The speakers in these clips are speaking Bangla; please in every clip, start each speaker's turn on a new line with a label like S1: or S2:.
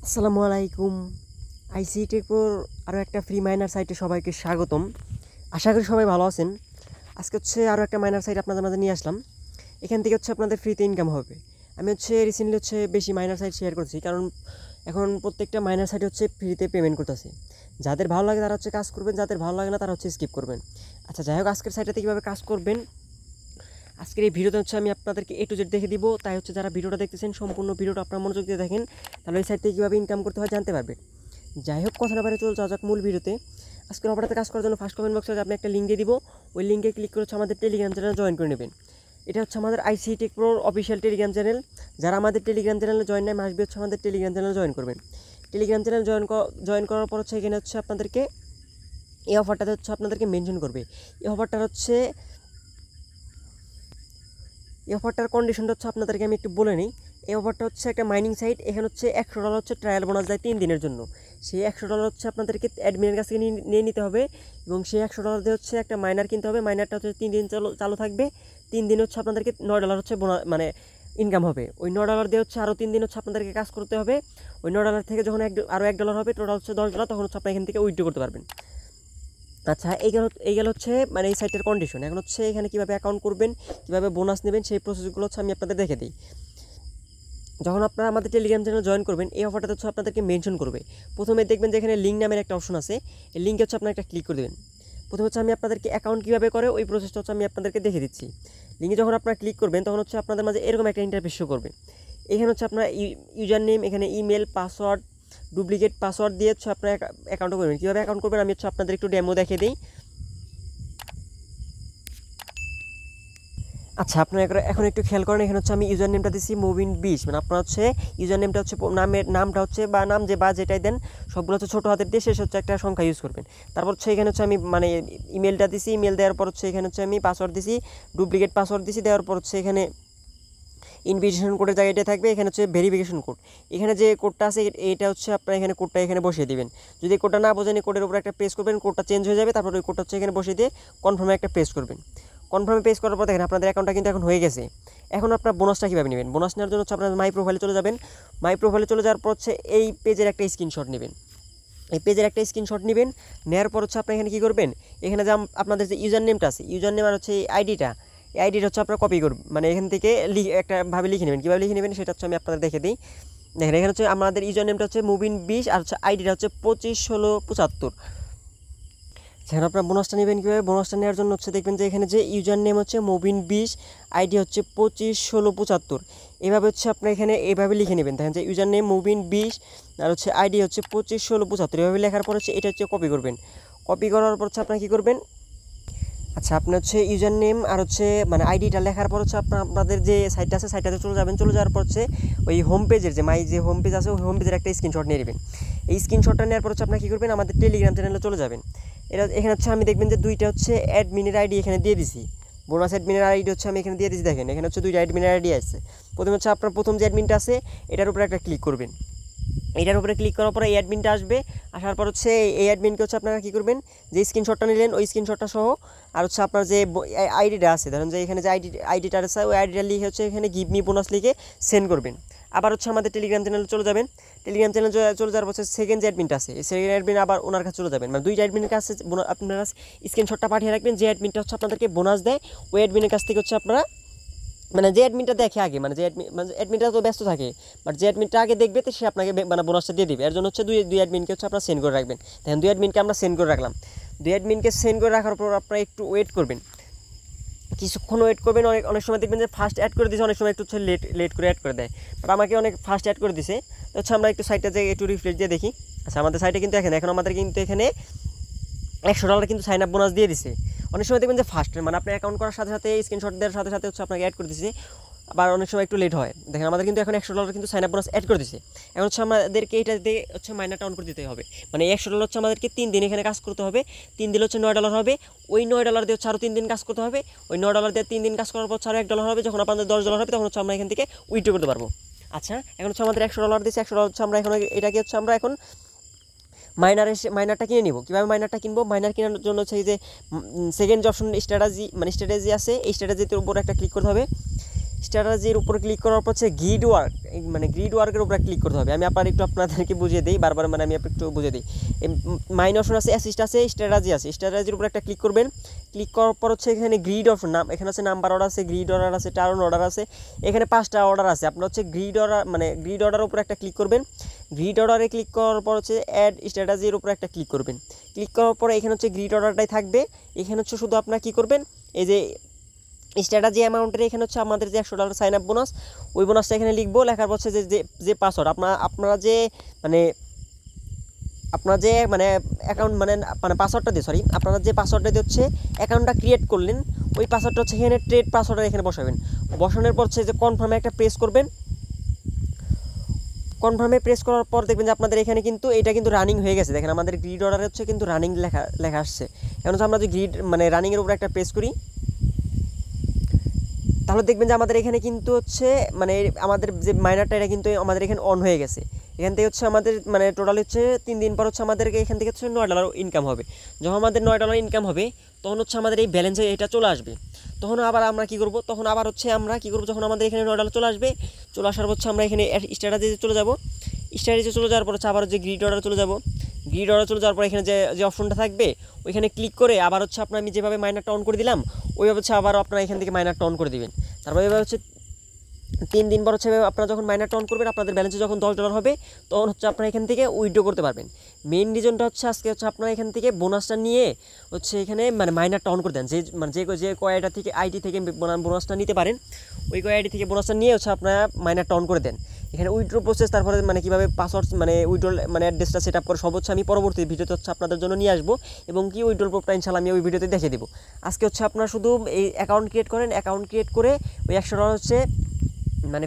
S1: আসসালামু আলাইকুম। আইসি টেকপোর আরও একটা ফ্রি মাইনার সাইটে সবাইকে স্বাগতম। আশা করি সবাই ভালো আছেন। আজকে আরও একটা মাইনার সাইট আপনাদের মাঝে নিয়ে আসলাম। এখান থেকে আপনাদের ফ্রিতে ইনকাম হবে। আমি রিসেন্টলি বেশি মাইনার সাইট শেয়ার করছি, কারণ এখন প্রত্যেকটা মাইনার সাইট ফ্রিতে পেমেন্ট করতেছে। যাদের ভালো লাগে তারা কাজ করবেন, যাদের ভালো লাগে না তারা স্কিপ করবেন। আচ্ছা, যাই হোক, আজকের সাইটটাতে কীভাবে কাজ করবেন আজকের এই ভিডিওতে আমি আপনাদেরকে A to Z দেখে দিব। তাই যারা ভিডিওটা দেখতেছেন সম্পূর্ণ ভিডিওটা আপনার মনোযোগ দিয়ে দেখেন, তাহলে এই সাইট থেকে কীভাবে ইনকাম করতে হয় জানতে পারবেন। যাই হোক, কথা না বাইরে চলে যাওয়া যাক মূল ভিডিওতে। আজকের অফারটাতে কাজ করার জন্য ফার্স্ট কমেন্ট বক্সে আপনি একটা লিঙ্ক দিয়ে দিব। ওই লিঙ্কে ক্লিক করে আমাদের টেলিগ্রাম চ্যানেল জয়েন করে নেবেন। এটা আমাদের আইসি টেক প্রোর অফিসিয়াল টেলিগ্রাম চ্যানেল। যারা আমাদের টেলিগ্রাম চ্যানেলে জয়েন নেয় মাসবি আমাদের টেলিগ্রাম চ্যানেল জয়েন করবেন। টেলিগ্রাম চ্যানেল জয়েন করার পর এখানে আপনাদেরকে এই অফারটাতে আপনাদেরকে মেনশন করবে। এই অফারটার কন্ডিশনটা আপনাদেরকে আমি একটু বলে নিই। এই অফারটা একটা মাইনিং সাইট। এখানে $100 ট্রায়াল বোনাস দেয় 3 দিনের জন্য। সেই $100 আপনাদেরকে অ্যাডমিনের কাছ থেকে নিয়ে নিতে হবে, এবং সেই $100 দিয়ে একটা মাইনার কিনতে হবে। মাইনারটা 3 দিন চালু থাকবে। 3 দিন আপনাদেরকে $9 বোনাস মানে ইনকাম হবে। ওই $9 দিয়ে আরও 3 দিন আপনাদেরকে কাজ করতে হবে। ওই $9 থেকে যখন আরও $1 হবে, টোটাল $10, তখন আপনি এখান থেকে উইথড্র করতে পারবেন। আচ্ছা, এই গেল মানে এই সাইটের কন্ডিশন। এখন এখানে কীভাবে অ্যাকাউন্ট করবেন, কীভাবে বোনাস নেবেন, সেই প্রসেসগুলো আমি আপনাদের দেখে দিই। যখন আপনারা আমাদের টেলিগ্রাম চ্যানেল জয়েন করবেন, এই অফারটা আপনাদেরকে মেনশন করবে। প্রথমে দেখবেন যে এখানে লিঙ্ক নামের একটা অপশন আছে। এই লিঙ্কে আপনারা একটা ক্লিক করে দেবেন। প্রথমে আমি আপনাদেরকে অ্যাকাউন্ট কীভাবে করে ওই প্রসেসটা আমি আপনাদেরকে দেখে দিচ্ছি। লিঙ্কে যখন আপনারা ক্লিক করবেন, তখন আপনাদের মাঝে এরকম একটা ইন্টারফেস শো করবে। এখানে আপনার ইউজার নেম, এখানে ইমেল, পাসওয়ার্ড, ডুপ্লিকেট পাসওয়ার্ড দিয়ে আপনার অ্যাকাউন্ট করবেন। কীভাবে অ্যাকাউন্ট করবেন আমি আপনাদের একটু ডেমো দেখিয়ে দিই। আচ্ছা, আপনারা এখন একটু খেয়াল করেন। এখানে আমি ইউজার নেমটা দিচ্ছি মুবিন20। মানে আপনার ইউজার নেমটা নামটা বা নাম বা যেটাই দেন সবগুলো ছোটো হাতের দিয়ে শেষ একটা সংখ্যা ইউজ করবেন। তারপর এখানে আমি মানে ইমেলটা দিছি। ইমেল দেওয়ার পর এখানে আমি পাসওয়ার্ড দিছি, ডুপ্লিকেট পাসওয়ার্ড দিছি। দেওয়ার পর এখানে ইনভিটেশন কোডের জায়গাটা থাকবে। এখানে ভেরিফিকেশন কোড। এখানে যে কোডটা আছে এটা আপনারা এখানে কোডটা এখানে বসিয়ে দিবেন। যদি কোডটা না বোঝেন, কোডের উপর একটা প্রেস করবেন, কোডটা চেঞ্জ হয়ে যাবে। তারপর ওই কোডটা এখানে বসিয়ে দিয়ে কনফার্মে একটা প্রেস করবেন। কনফার্মে পেজ করার পর দেখেন আপনাদের অ্যাকাউন্টটা কিন্তু এখন হয়ে গেছে। এখন আপনার বোনাসটা কীভাবে নেবেন? বোনাস নেওয়ার জন্য আপনার মাই প্রোফাইলে চলে যাবেন। মাই প্রোফাইলে চলে যাওয়ার পর এই পেজের একটা স্ক্রিনশট নেবেন। এই পেজের একটা স্ক্রিনশট নেবেন। নেওয়ার পর আপনার এখানে কী করবেন, এখানে যে আপনাদের যে ইউজার নেমটা আছে, ইউজার নেম আর এই আইডিটা, এই আইডিটা আপনারা কপি করবেন। মানে এখান থেকে একটাভাবে লিখে নেবেন। কীভাবে লিখে নেবেন সেটা আমি আপনাদের দেখে দিই। দেখেন, এখানে আমাদের ইউজার নেমটা মুবিন20 আর আইডিটা 251675। যেখানে আপনার বোনাসটা নেবেন কীভাবে? বোনাসটা নেওয়ার জন্য দেখবেন যে এখানে যে ইউজার নেম মুবিন20, আইডি 251675। এভাবে আপনার এখানে এইভাবে লিখে নেবেন। দেখেন যে ইউজার নেম মুবিন20 আর আইডি 251675। এভাবে লেখার পর এটা কপি করবেন। কপি করার পর আপনারা কী করবেন? আচ্ছা, আপনার ইউজার নেম আর মানে আইডিটা লেখার পর আপনাদের যে সাইটটা আছে সাইটটাতে চলে যাবেন। চলে যাওয়ার পর ওই হোম পেজের যে হোম পেজ আছে, ওই হোম পেজের একটা স্ক্রিনশট নিয়ে নেবেন। এই স্ক্রিনশটটা নেওয়ার পর আপনারা কী করবেন? আমাদের টেলিগ্রাম চ্যানেলে চলে যাবেন। এখানে আমি দেখবেন যে দুইটা অ্যাডমিনের আইডি এখানে দিয়ে দিছি। বোনাস অ্যাডমিনের আইডি আমি এখানে দিয়ে দিচ্ছি। দেখেন, এখানে দুইটা অ্যাডমিনের আইডি আছে। প্রথমে আপনার প্রথম যে অ্যাডমিনটা আছে এটার উপরে একটা ক্লিক করবেন। এটার উপরে ক্লিক করার পরে এই অ্যাডমিনটা আসবে। আসার পর এই অ্যাডমিনকে আপনারা কী করবেন, যে স্ক্রিনশটটা নিলেন ওই স্ক্রিনশটটা সহ আর আপনার যে আইডিটা আছে, ধরেন যে এখানে যে আইডিটা আছে ওই আইডিটা লিখে এখানে গিভ মি বোনাস লিখে সেন্ড করবেন। আবার আমাদের টেলিগ্রাম চ্যানেলে চলে যাবেন। টেলিগ্রাম চ্যানেলে চলে যাওয়ার পর সেকেন্ড যে অ্যাডমিনটা আছে, এই সেকেন্ড অ্যাডমিন আবার ওনার কাছে চলে যাবেন। মানে দুইটা অ্যাডমিনের কাছে আপনারা স্ক্রিনশটটা পাঠিয়ে রাখবেন। যে অ্যাডমিনটা আপনাদেরকে বোনাস দেয় ওই অ্যাডমিনের কাছ থেকে আপনারা মানে যে অ্যাডমিনটা দেখে আগে, মানে যে অ্যাডমিনটা তো ব্যস্ত থাকে, বাট যে অ্যাডমিনটা আগে দেখবে তো সে আপনাকে মানে বোনাসটা দিয়ে দেবে। এর জন্য দুই অ্যাডমিনকে আপনারা সেন্ড করে রাখবেন। দেখেন, দুই অ্যাডমিনকে আমরা সেন্ড করে রাখলাম। দুই অ্যাডমিনকে সেন্ড করে রাখার পর আপনারা একটু ওয়েট করবেন, কিছুক্ষণ ওয়েট করবেন। অনেক সময় দেখবেন যে ফার্স্ট অ্যাড করে দিয়েছে, অনেক সময় একটু লেট করে অ্যাড করে দেয়। বাট আমাকে অনেক ফার্স্ট অ্যাড করে দিছে। তো আমরা একটু সাইটটা যে একটু রিফ্রেশ দিয়ে দেখি। আচ্ছা, আমাদের সাইটে কিন্তু এখন আমাদের কিন্তু এখানে $100 কিন্তু সাইন আপ বোনাস দিয়ে দিছে। অনেক সময় দেখবেন যে ফার্স্ট মানে আপনি অ্যাকাউন্ট করার সাথে সাথে স্ক্রিনশট দেওয়ার সাথে সাথে আপনাকে অ্যাড করে দিচ্ছে। আবার অনেক সময় একটু লেট হয়। দেখেন, আমাদের কিন্তু এখন $100 কিন্তু সাইন আপ বোনাস অ্যাড করে দিচ্ছে। এখন আমাদেরকে এটা দিয়ে মাইনারটা অন করে দিতে হবে। মানে $100 আমাদেরকে 3 দিন এখানে কাজ করতে হবে। 3 দিন $9 হবে। ওই $9 দিয়ে আরও 3 দিন কাজ করতে হবে। ওই $9 দিয়ে 3 দিন কাজ করার পর আরও $1 হবে। যখন আপনাদের $10 হবে তখন আমরা এখান থেকে উইথড্র করতে পারবো। আচ্ছা, এখন আমাদের $100 দিচ্ছে। $100 আমরা এখন এটাকে আমরা এখন মাইনারটা কিনে নিব। কীভাবে মাইনারটা কিনবো? মাইনার কেনার জন্য যে সেকেন্ড যে অপশন স্ট্র্যাটেজি আছে, এই স্ট্র্যাটেজির উপর একটা ক্লিক করতে হবে। স্ট্র্যাটেজির উপরে ক্লিক করার পর হচ্ছে গ্রিড ওয়ার্ক, মানে গ্রিড ওয়ার্কের উপরে ক্লিক করতে হবে। আমি আপনাদেরকে বুঝিয়ে দিই বারবার, মানে আমি একটু বুঝিয়ে দিই। মাইন অপশন আছে, অ্যাসিস্ট আছে, স্ট্র্যাটেজি আছে। স্ট্র্যাটেজির উপরে একটা ক্লিক করবেন। ক্লিক করার পর হচ্ছে এখানে গ্রিড অপশন, এখানে আছে নাম্বার অর্ডার আছে, গ্রিড অর্ডার আছে, টার্ন অর্ডার আছে, এখানে 5টা অর্ডার আছে। আপনার হচ্ছে গ্রিড অর্ডার, মানে গ্রিড অর্ডারের উপরে একটা ক্লিক করবেন। গ্রিড অর্ডারে ক্লিক করার পর হচ্ছে অ্যাড স্ট্র্যাটেজির উপরে একটা ক্লিক করবেন। ক্লিক করার পরে এখানে হচ্ছে গ্রিড অর্ডারটাই থাকবে। এখানে হচ্ছে শুধু আপনারা কী করবেন, এই যে স্ট্র্যাটেজি অ্যামাউন্টের এখানে হচ্ছে আমাদের যে $100 সাইন আপ বোনাস, ওই বোনাসটা এখানে লিখবো। লেখার পর হচ্ছে যে পাসওয়ার্ড আপনারা যে অ্যাকাউন্ট পাসওয়ার্ডটা দিয়ে, আপনারা যে পাসওয়ার্ডটা দিয়ে হচ্ছে অ্যাকাউন্টটা ক্রিয়েট করলেন, ওই পাসওয়ার্ডটা হচ্ছে এখানে ট্রেড পাসওয়ার্ডটা এখানে বসাবেন। বসানোর পর হচ্ছে যে কনফার্মে একটা প্রেস করবেন। কনফার্মে প্রেস করার পর দেখবেন যে আপনাদের এখানে কিন্তু এটা কিন্তু রানিং হয়ে গেছে। দেখেন আমাদের গ্রিড অর্ডারে হচ্ছে কিন্তু রানিং লেখা আসছে। এখন হচ্ছে আমরা যে গ্রিড রানিংয়ের উপরে একটা প্রেস করি, তাহলে দেখবেন যে আমাদের এখানে কিন্তু হচ্ছে আমাদের যে মাইনারটা এটা কিন্তু আমাদের এখানে অন হয়ে গেছে। এখান থেকে হচ্ছে আমাদের টোটাল হচ্ছে 3 দিন পর হচ্ছে আমাদেরকে এখান থেকে হচ্ছে $9 ইনকাম হবে। যখন আমাদের $9 ইনকাম হবে, তখন হচ্ছে আমাদের এই ব্যালেন্সে এটা চলে আসবে। তখন আবার আমরা কী করব, যখন আমাদের এখানে $9 চলে আসবে, চলে আসার হচ্ছে আমরা এখানে স্ট্র্যাটেজিতে চলে যাব। স্ট্র্যাটেজিতে চলে যাওয়ার পর হচ্ছে আবার যে গ্রিড অর্ডার চলে যাব। গ্রিড অর্ডার চলে যাওয়ার পর এখানে যে অপশনটা থাকবে, ওইখানে ক্লিক করে আবার হচ্ছে আমি যেভাবে মাইনারটা অন করে দিলাম, ওইভাবে হচ্ছে আবার আপনারা এখান থেকে মাইনারটা অন করে দিবেন। তারপর এভাবে হচ্ছে 3 দিন পর হচ্ছে আপনারা যখন মাইনারটা অন করবেন, আপনাদের ব্যালেন্সে যখন $10 হবে, তখন হচ্ছে আপনারা এখান থেকে উইথড্র করতে পারবেন। মেইন রিজনটা হচ্ছে আজকে হচ্ছে আপনারা এখান থেকে বোনাসটা নিয়ে হচ্ছে এখানে মাইনারটা অন করে দেন। যে কয়টা থেকে আইডি থেকে বোনাসটা নিতে পারেন, ওই কয় আইডি থেকে বোনাসটা নিয়ে হচ্ছে আপনারা মাইনারটা অন করে দেন। এখানে উইথড্র প্রসেস, তারপরে কীভাবে পাসওয়ার্ড উইথড্র অ্যাড্রেসটা সেট আপ করে সব হচ্ছে আমি পরবর্তী ভিডিওতে হচ্ছে আপনাদের জন্য নিয়ে আসবো, এবং কি উইথড্র প্রুফটা ইনশাআল্লাহ আমি ওই ভিডিওতে দেখিয়ে দেবো। আজকে হচ্ছে আপনারা শুধু এই অ্যাকাউন্ট ক্রিয়েট করেন, অ্যাকাউন্ট ক্রিয়েট করে ওই $100 হচ্ছে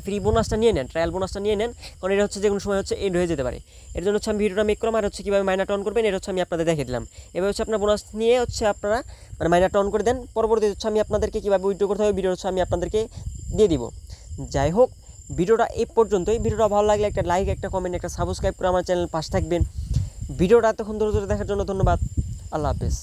S1: ফ্রি বোনাসটা নিয়ে নেন, ট্রায়াল বোনাসটা নিয়ে নেন, কারণ এটা হচ্ছে যে কোনো সময় হচ্ছে এন্ড হয়ে যেতে পারে। এর জন্য হচ্ছে আমি ভিডিওটা মেক করলাম, আর হচ্ছে কীভাবে মাইনারটা অন করবেন এটা হচ্ছে আমি আপনাদের দেখিয়ে দিলাম। এবার হচ্ছে আপনার বোনাস নিয়ে হচ্ছে আপনারা মাইনারটা অন করে দেন। পরবর্তী হচ্ছে আমি আপনাদেরকে কীভাবে উইথড্র করতে হবে ভিডিও হচ্ছে আমি আপনাদেরকে দিয়ে দিব। যাই হোক, ভিডিওটা এই পর্যন্তই। ভিডিওটা ভালো লাগলে একটা লাইক, একটা কমেন্ট, একটা সাবস্ক্রাইব করে আমার চ্যানেল পাশে থাকবেন। ভিডিওটা এতক্ষণ ধরে দেখার জন্য ধন্যবাদ। আল্লাহ হাফেজ।